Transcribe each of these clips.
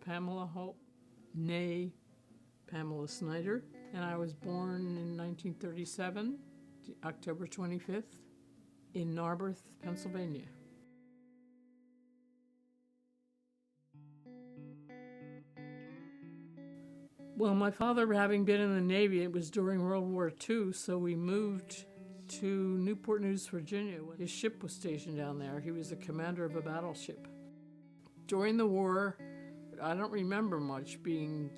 Pamela Holt, née Pamela Snyder, and I was born in 1937, October 25th, in Narberth, Pennsylvania. Well, my father, having been in the Navy, it was during World War II, so we moved to Newport News, Virginia. His ship was stationed down there. He was the commander of a battleship. During the war, I don't remember much being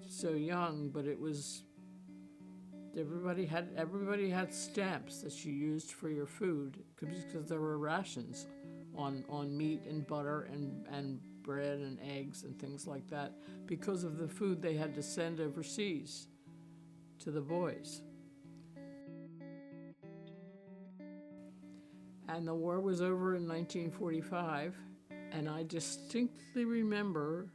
so young, but it was, everybody had stamps that you used for your food because there were rations on meat and butter and bread and eggs and things like that because of the food they had to send overseas to the boys. And the war was over in 1945, and I distinctly remember,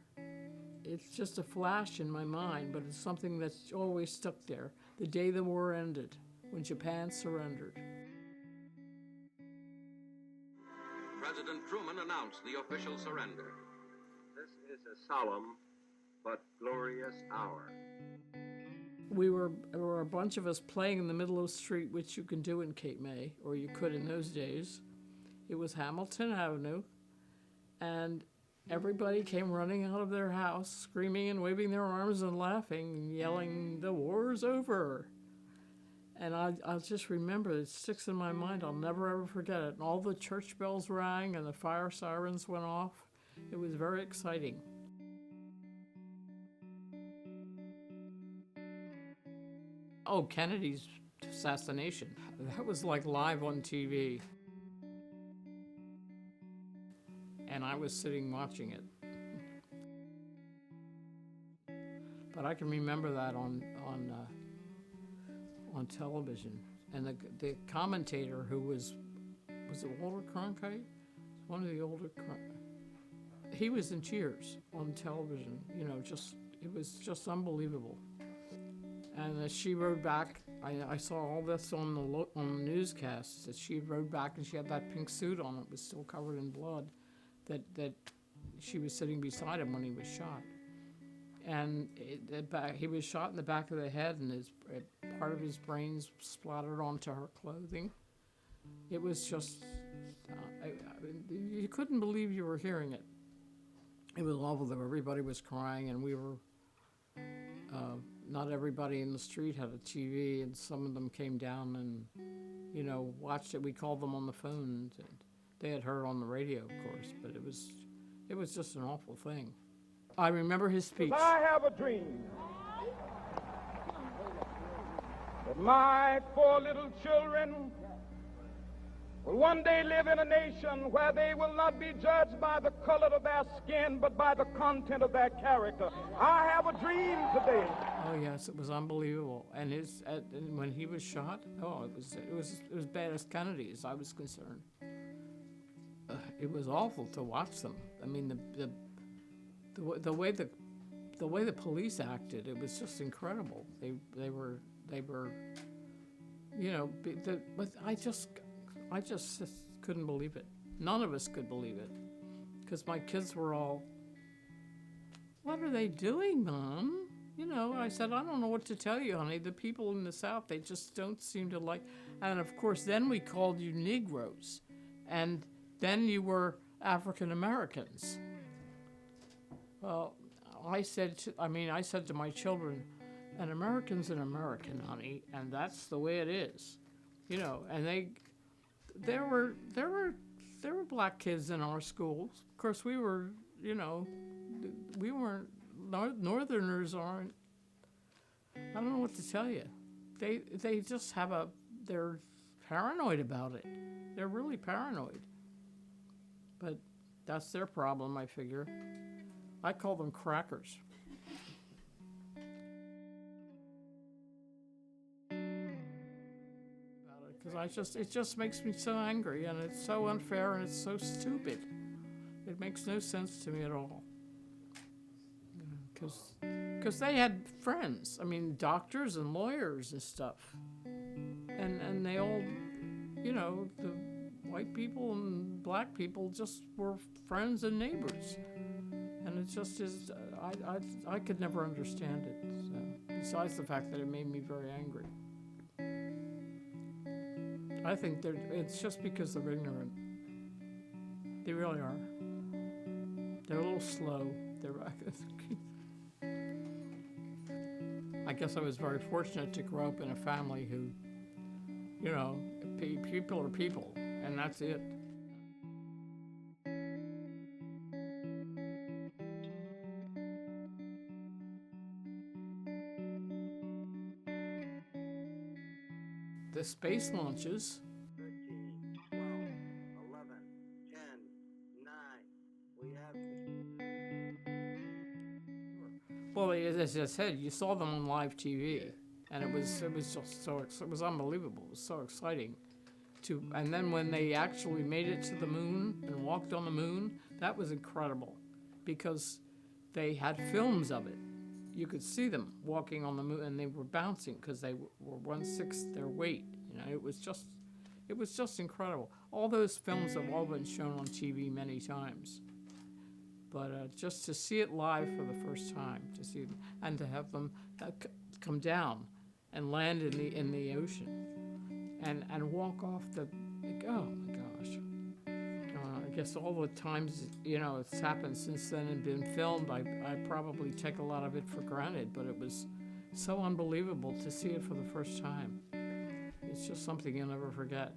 it's just a flash in my mind, but it's something that's always stuck there, the day the war ended, when Japan surrendered. President Truman announced the official surrender. This is a solemn but glorious hour. There were a bunch of us playing in the middle of the street, which you can do in Cape May, or you could in those days. It was Hamilton Avenue, and everybody came running out of their house, screaming and waving their arms and laughing and yelling, "The war's over!" And I'll just remember, it sticks in my mind. I'll never ever forget it. And all the church bells rang and the fire sirens went off. It was very exciting. Oh, Kennedy's assassination. That was like live on TV. And I was sitting watching it. But I can remember that on television. And the commentator who was it Walter Cronkite? One of the older he was in tears on television, it was just unbelievable. And as she rode back, I saw all this on the newscasts, that she rode back and she had that pink suit on. It was still covered in blood, that she was sitting beside him when he was shot. And he was shot in the back of the head, and part of his brains splattered onto her clothing. It was just, you couldn't believe you were hearing it. It was awful, though. Everybody was crying, and we were, not everybody in the street had a TV, and some of them came down and, watched it. We called them on the phone, and they had heard on the radio, of course, but it was just an awful thing. I remember his speech. I have a dream that my 4 little children will one day live in a nation where they will not be judged by the color of their skin, but by the content of their character. I have a dream today. Oh yes, it was unbelievable. And and when he was shot, it was bad as Kennedy, as I was concerned. It was awful to watch them. I mean, the way the police acted, it was just incredible. They were, but I just couldn't believe it. None of us could believe it, because my kids were all, "What are they doing, Mom?" I said, "I don't know what to tell you, honey. The people in the South, they just don't seem to like." And of course, then we called you Negroes, and then you were African Americans. Well, I said to my children, "An American's an American, honey, and that's the way it is," And there were black kids in our schools. Of course, we were, we weren't. Northerners aren't. I don't know what to tell you. They just they're paranoid about it. They're really paranoid. But that's their problem, I figure. I call them crackers. Because it just makes me so angry, and it's so unfair, and it's so stupid. It makes no sense to me at all. Because they had friends. I mean, doctors and lawyers and stuff. And they all, the white people and black people just were friends and neighbors. And it just is, I could never understand it, so, besides the fact that it made me very angry. I think it's just because they're ignorant. They really are. They're a little slow. I guess I was very fortunate to grow up in a family who, you know, people are people, and that's it. The space launches. 13, 12, 11, 10, 9. We have. Well, as I said, you saw them on live TV, and it was just it was unbelievable. It was so exciting. And then when they actually made it to the moon and walked on the moon, that was incredible, because they had films of it. You could see them walking on the moon, and they were bouncing because they were 1/6 their weight. You know, it was just incredible. All those films have all been shown on TV many times, but just to see it live for the first time, to see them, and to have them come down and land in the ocean, and walk off oh my gosh. I guess all the times, you know, it's happened since then and been filmed, I probably take a lot of it for granted, but it was so unbelievable to see it for the first time. It's just something you'll never forget.